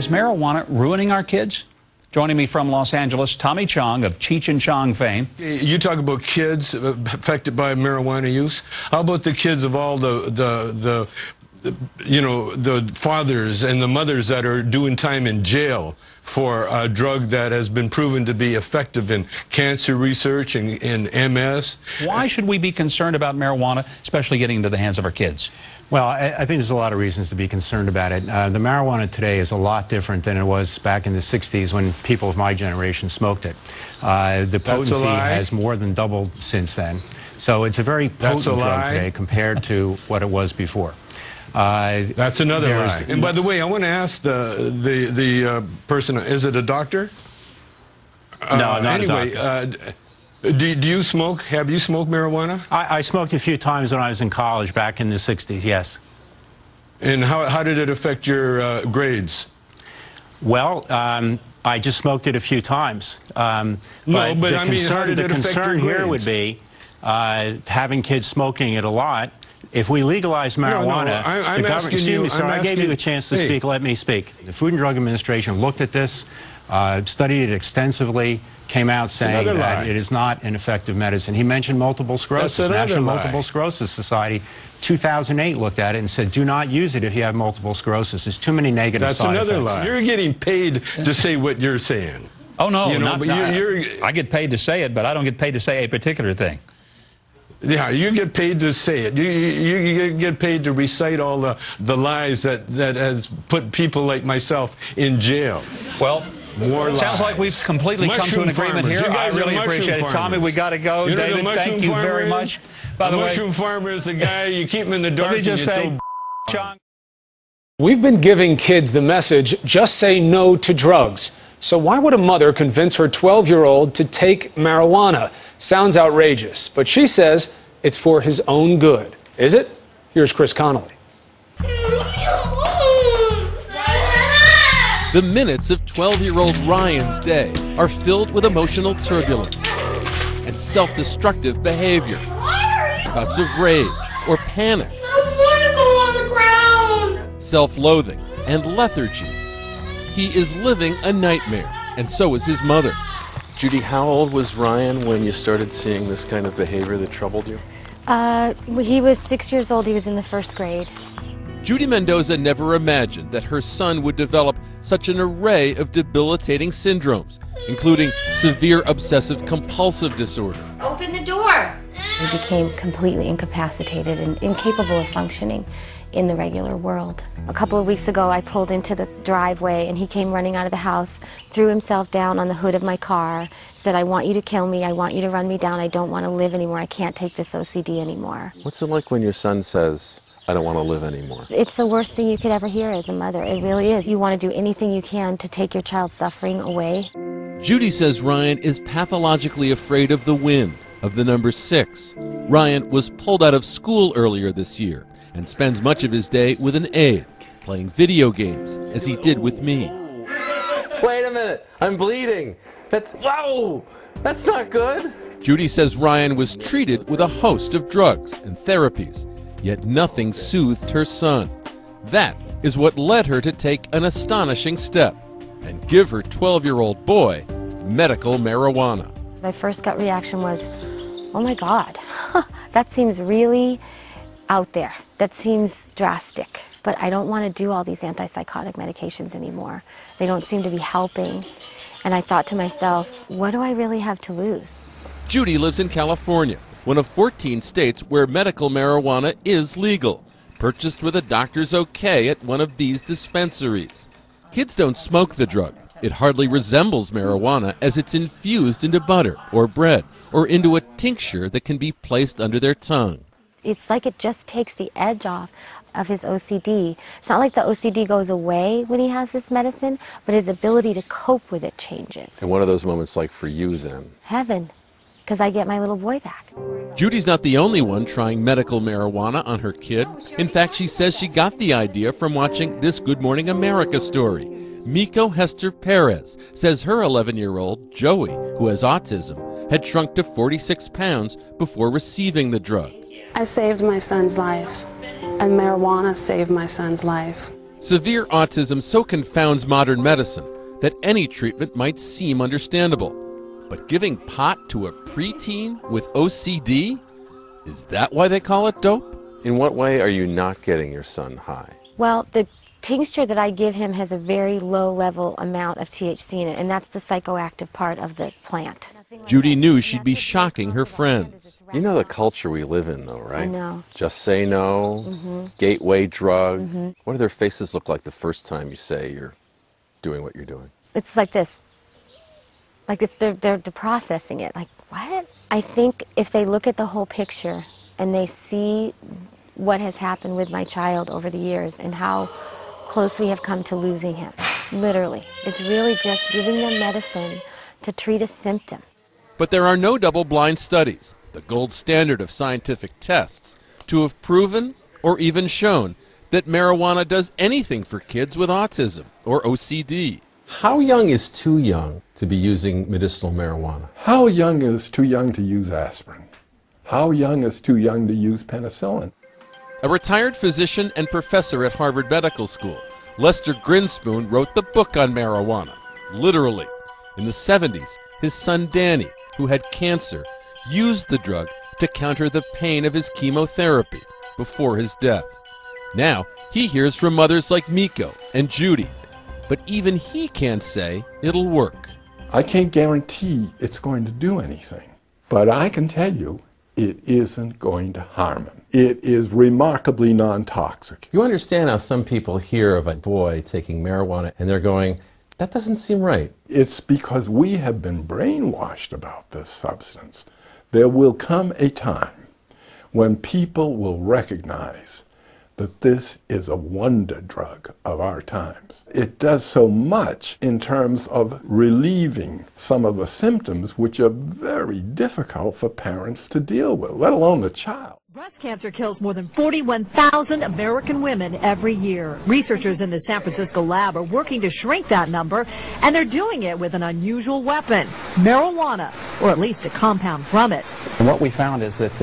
Is marijuana ruining our kids? Joining me from Los Angeles, Tommy Chong of Cheech and Chong fame. You talk about kids affected by marijuana use. How about the kids of all the fathers and the mothers that are doing time in jail for a drug that has been proven to be effective in cancer research and in MS? Why should we be concerned about marijuana, especially getting into the hands of our kids? Well, I think there's a lot of reasons to be concerned about it. The marijuana today is a lot different than it was back in the 60s when people of my generation smoked it. The potency has more than doubled since then. So it's a very potent drug today compared to what it was before. That's another lie. And by the way, I want to ask the person, is it a doctor? No, not a doctor. Do you smoke? Have you smoked marijuana? I smoked a few times when I was in college back in the 60s, yes. And how did it affect your grades? Well, I just smoked it a few times. The concern here would be having kids smoking it a lot. If we legalize marijuana, the government, excuse me, sir, I gave you the chance to speak. Let me speak. The Food and Drug Administration looked at this, studied it extensively, came out saying that it is not an effective medicine. He mentioned multiple sclerosis. National Multiple Sclerosis Society, 2008, looked at it and said, do not use it if you have multiple sclerosis. There's too many negative side effects. That's another lie. You're getting paid to say what you're saying. Oh, no, I get paid to say it, but I don't get paid to say a particular thing. Yeah, you get paid to say it. You get paid to recite all the lies that has put people like myself in jail. Well, sounds like we've completely come to an agreement here. I really appreciate it. Tommy, we got to go. David, thank you very much. By the way, mushroom farmer is a guy, you keep him in the dark. Let me just say, Chong. We've been giving kids the message, just say no to drugs. So why would a mother convince her 12-year-old to take marijuana? Sounds outrageous, but she says it's for his own good. Is it? Here's Chris Connolly. The minutes of 12-year-old Ryan's day are filled with emotional turbulence and self-destructive behavior, bouts of rage or panic, self-loathing and lethargy. He is living a nightmare, and so is his mother. Judy, how old was Ryan when you started seeing this kind of behavior that troubled you? He was 6 years old. He was in the first grade. Judy Mendoza never imagined that her son would develop such an array of debilitating syndromes, including severe obsessive-compulsive disorder. Open the door! He became completely incapacitated and incapable of functioning in the regular world. A couple of weeks ago, I pulled into the driveway and he came running out of the house, threw himself down on the hood of my car, said, I want you to kill me, I want you to run me down, I don't want to live anymore, I can't take this OCD anymore. What's it like when your son says, I don't want to live anymore? It's the worst thing you could ever hear as a mother. It really is. You want to do anything you can to take your child's suffering away. Judy says Ryan is pathologically afraid of the wind, of the number 6. Ryan was pulled out of school earlier this year and spends much of his day with an aide, playing video games, as he did with me. Wait a minute, I'm bleeding. Whoa, that's not good. Judy says Ryan was treated with a host of drugs and therapies, yet nothing soothed her son. That is what led her to take an astonishing step and give her 12-year-old boy medical marijuana. My first gut reaction was, oh my God, that seems really out there. That seems drastic. But I don't want to do all these antipsychotic medications anymore. They don't seem to be helping. And I thought to myself, what do I really have to lose? Judy lives in California, one of 14 states where medical marijuana is legal, purchased with a doctor's okay at one of these dispensaries. Kids don't smoke the drug. It hardly resembles marijuana as it's infused into butter or bread or into a tincture that can be placed under their tongue. It's like it just takes the edge off of his OCD. It's not like the OCD goes away when he has this medicine, but his ability to cope with it changes. And what are those moments like for you then? Heaven, because I get my little boy back. Judy's not the only one trying medical marijuana on her kid. In fact, she says she got the idea from watching this Good Morning America story. Miko Hester Perez says her 11-year-old, Joey, who has autism, had shrunk to 46 pounds before receiving the drug. I saved my son's life, and marijuana saved my son's life. Severe autism so confounds modern medicine that any treatment might seem understandable. But giving pot to a preteen with OCD? Is that why they call it dope? In what way are you not getting your son high? Well, the tincture that I give him has a very low level amount of THC in it, and that's the psychoactive part of the plant. Judy knew she'd be shocking her friends. You know the culture we live in, though, right? I know. Just say no, gateway drug. What do their faces look like the first time you say you're doing what you're doing? It's like this. Like they're processing it. Like, what? I think if they look at the whole picture and they see what has happened with my child over the years and how close we have come to losing him, literally. It's really just giving them medicine to treat a symptom. But there are no double-blind studies, the gold standard of scientific tests, to have proven or even shown that marijuana does anything for kids with autism or OCD. How young is too young to be using medicinal marijuana? How young is too young to use aspirin? How young is too young to use penicillin? A retired physician and professor at Harvard Medical School, Lester Grinspoon, wrote the book on marijuana. Literally. In the 70s, his son Danny, who had cancer, used the drug to counter the pain of his chemotherapy before his death. Now, he hears from mothers like Miko and Judy, but even he can't say it'll work. I can't guarantee it's going to do anything, but I can tell you it isn't going to harm him. It is remarkably non-toxic. You understand how some people hear of a boy taking marijuana and they're going, that doesn't seem right. It's because we have been brainwashed about this substance. There will come a time when people will recognize that this is a wonder drug of our times. It does so much in terms of relieving some of the symptoms which are very difficult for parents to deal with, let alone the child. Breast cancer kills more than 41,000 American women every year. Researchers in the San Francisco lab are working to shrink that number, and they're doing it with an unusual weapon, marijuana, or at least a compound from it. And what we found is that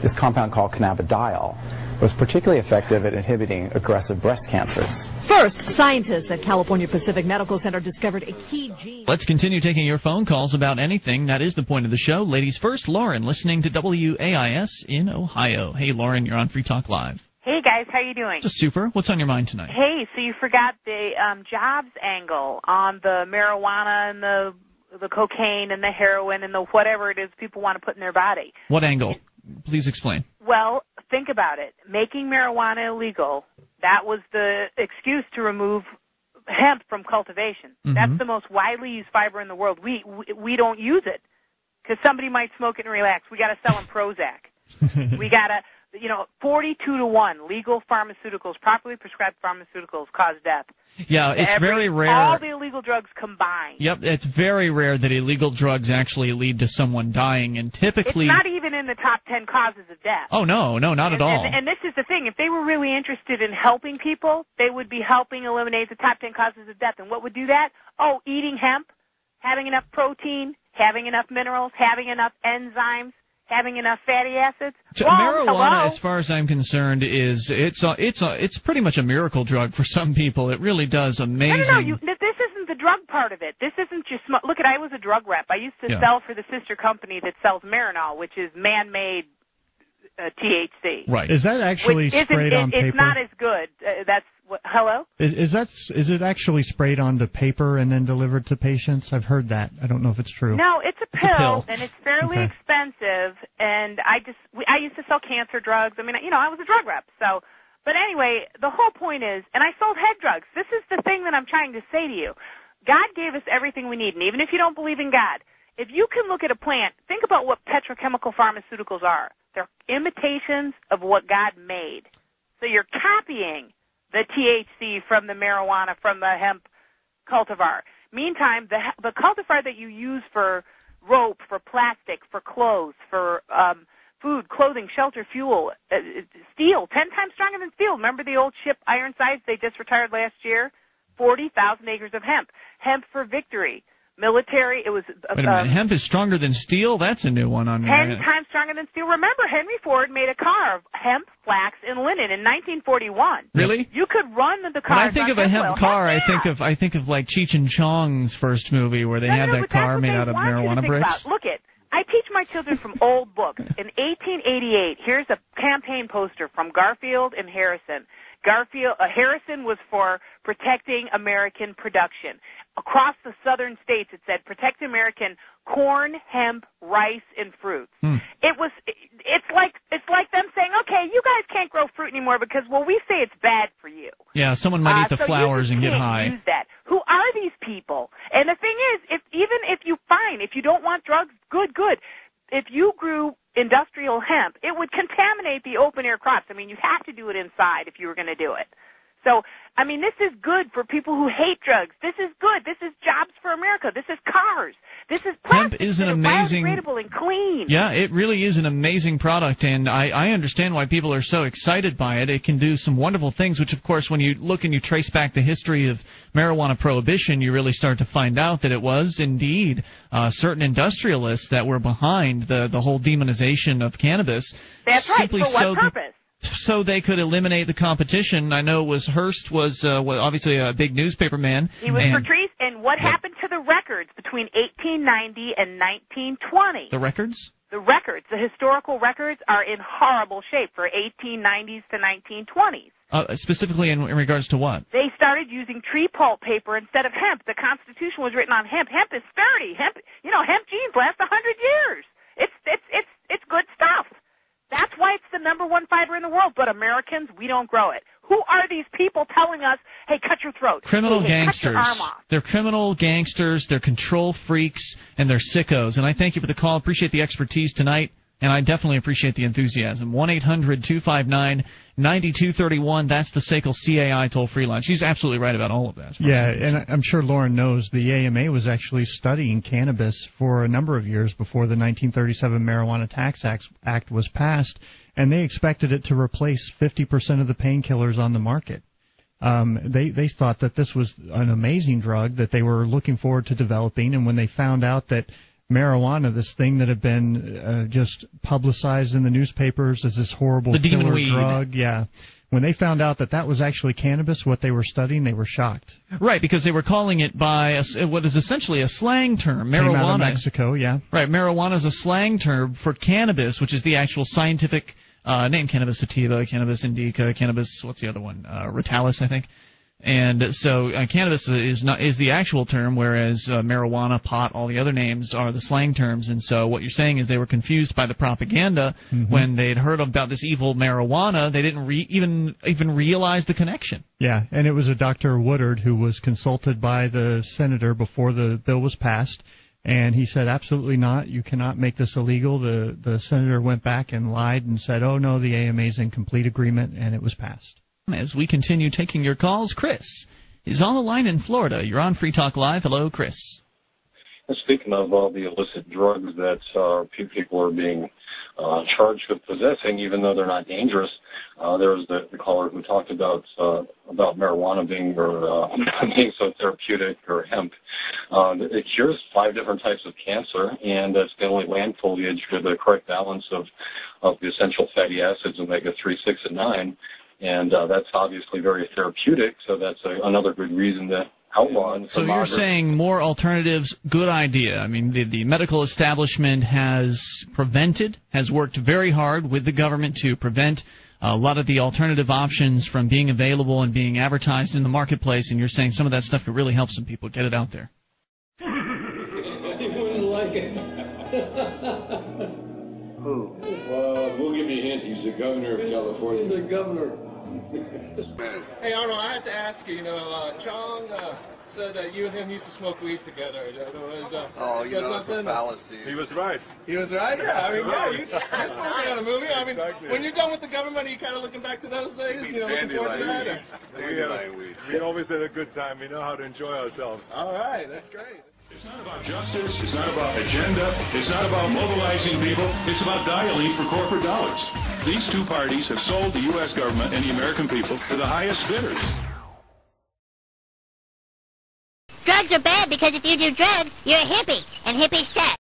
this compound called cannabidiol was particularly effective at inhibiting aggressive breast cancers. First, scientists at California Pacific Medical Center discovered a key gene. Let's continue taking your phone calls about anything. That is the point of the show. Ladies first, Lauren, listening to WAIS in Ohio. Hey, Lauren, you're on Free Talk Live. Hey, guys, how you doing? Just super. What's on your mind tonight? Hey, so you forgot the jobs angle on the marijuana and the cocaine and the heroin and the whatever it is people want to put in their body. What angle? Please explain. Well, think about it. Making marijuana illegal, that was the excuse to remove hemp from cultivation. That's the most widely used fiber in the world. We don't use it because somebody might smoke it and relax. We got to sell them Prozac. We got to, 42-1 legal pharmaceuticals, properly prescribed pharmaceuticals cause death. Yeah, it's very rare. All the illegal drugs combined. Yep, it's very rare that illegal drugs actually lead to someone dying, and typically... It's not even in the top 10 causes of death. Oh, no, not at all. And this is the thing. If they were really interested in helping people, they would be helping eliminate the top 10 causes of death. And what would do that? Oh, eating hemp, having enough protein, having enough minerals, having enough enzymes, having enough fatty acids. Marijuana, as far as I'm concerned, it's pretty much a miracle drug for some people. It really does amazing. No, this isn't the drug part of it. This isn't just look. I was a drug rep. I used to sell for the sister company that sells Marinol, which is man-made THC. Right. Is that actually sprayed on paper? It's not as good. That's what. Hello. Is it actually sprayed onto paper and then delivered to patients? I've heard that. I don't know if it's true. No, it's a pill, and it's fairly expensive. And I used to sell cancer drugs. I mean, I was a drug rep. So, but anyway, the whole point is, and I sold head drugs. This is the thing that I'm trying to say to you. God gave us everything we need, and even if you don't believe in God, if you can look at a plant, think about what petrochemical pharmaceuticals are. They're imitations of what God made. So you're copying the THC from the marijuana, from the hemp cultivar. Meantime, the cultivar that you use for rope, for plastic, for clothes, for food, clothing, shelter, fuel, steel, 10 times stronger than steel. Remember the old ship Ironsides they just retired last year? 40,000 acres of hemp. Hemp for victory, military. It was Wait a minute. Hemp is stronger than steel? That's a new one on me. 10 times stronger than steel. Remember, Henry Ford made a car of hemp, flax, and linen in 1941. Really? You could run the car. When I think of a hemp car, I think of like Cheech and Chong's first movie where they had that car made out of marijuana bricks. Look it. I teach my children from old books. In 1888, here's a campaign poster from Garfield and Harrison. Harrison was for protecting American production. Across the southern states, it said, protect American corn, hemp, rice, and fruits. It's like them saying, okay, you guys can't grow fruit anymore because, well, we say it's bad for you. Yeah, someone might eat the flowers and get high. Use that. Who are these people? And the thing is, if you don't want drugs, good. If you grew industrial hemp, it would contaminate the open air crops. I mean, you have to do it inside if you were going to do it. So, I mean, this is good for people who hate drugs. This is good. This is jobs for America. This is cars. This is plastic. Hemp is an amazing, biodegradable and clean. Yeah, it really is an amazing product, and I understand why people are so excited by it. It can do some wonderful things, which, of course, when you look and you trace back the history of marijuana prohibition, you really start to find out that it was indeed certain industrialists that were behind the whole demonization of cannabis. That's right. For what purpose? So they could eliminate the competition. I know Hearst was obviously a big newspaper man. He was Patrice, and what happened to the records between 1890 and 1920? The records? The records, the historical records, are in horrible shape for 1890s to 1920s. Specifically in regards to what? They started using tree pulp paper instead of hemp. The Constitution was written on hemp. Hemp is sturdy. Hemp jeans last 100 years. It's good stuff. That's why it's the #1 fiber in the world, but Americans, we don't grow it. Who are these people telling us, hey, cut your throat? Criminal Cut gangsters. your arm off. They're criminal gangsters, they're control freaks, and they're sickos. And I thank you for the call. Appreciate the expertise tonight, and I definitely appreciate the enthusiasm. 1-800-259-9231. That's the SACL CAI toll-free line. She's absolutely right about all of that. Yeah, and I'm sure Lauren knows the AMA was actually studying cannabis for a number of years before the 1937 Marijuana Tax Act was passed, and they expected it to replace 50% of the painkillers on the market. They thought that this was an amazing drug that they were looking forward to developing, and when they found out that marijuana, this thing that had been just publicized in the newspapers as this horrible killer drug. Yeah. When they found out that was actually cannabis, what they were studying, they were shocked. Right, because they were calling it by what is essentially a slang term. Marijuana. Came out of Mexico, yeah. Right, marijuana is a slang term for cannabis, which is the actual scientific name. Cannabis sativa, cannabis indica, cannabis, what's the other one? Ritalis, I think. And so cannabis is the actual term, whereas marijuana, pot, all the other names are the slang terms. And so what you're saying is they were confused by the propaganda when they'd heard about this evil marijuana. They didn't even realize the connection. Yeah, and it was a Dr. Woodard who was consulted by the senator before the bill was passed, and he said, absolutely not, you cannot make this illegal. The senator went back and lied and said, oh, no, the AMA's in complete agreement, and it was passed. As we continue taking your calls, Chris is on the line in Florida. You're on Free Talk Live. Hello, Chris. Speaking of all the illicit drugs that people are being charged with possessing, even though they're not dangerous, there was the caller who talked about marijuana being being so therapeutic, or hemp. It cures 5 different types of cancer, and it's the only land foliage with the correct balance of the essential fatty acids, omega-3, 6, and 9. And that's obviously very therapeutic, so that's another good reason to outlaw it. So you're saying more alternatives, good idea. I mean, the medical establishment has worked very hard with the government to prevent a lot of the alternative options from being available and being advertised in the marketplace, and you're saying some of that stuff could really help some people get it out there. You wouldn't like it. Who? We'll give you a hint. He's the governor of California. He's the governor. Hey, Arnold, I have to ask you, Chong said that you and him used to smoke weed together. You know, it's a fallacy. He was right. He was right? Yeah, I mean, you're smoking on a movie. I mean, exactly. When you're done with the government, are you kind of looking back to those days? Looking forward to that? We always had a good time. We know how to enjoy ourselves. All right, that's great. It's not about justice, it's not about agenda, it's not about mobilizing people, it's about dialing for corporate dollars. These two parties have sold the U.S. government and the American people to the highest bidders. drugs are bad because if you do drugs, you're a hippie, and hippies suck.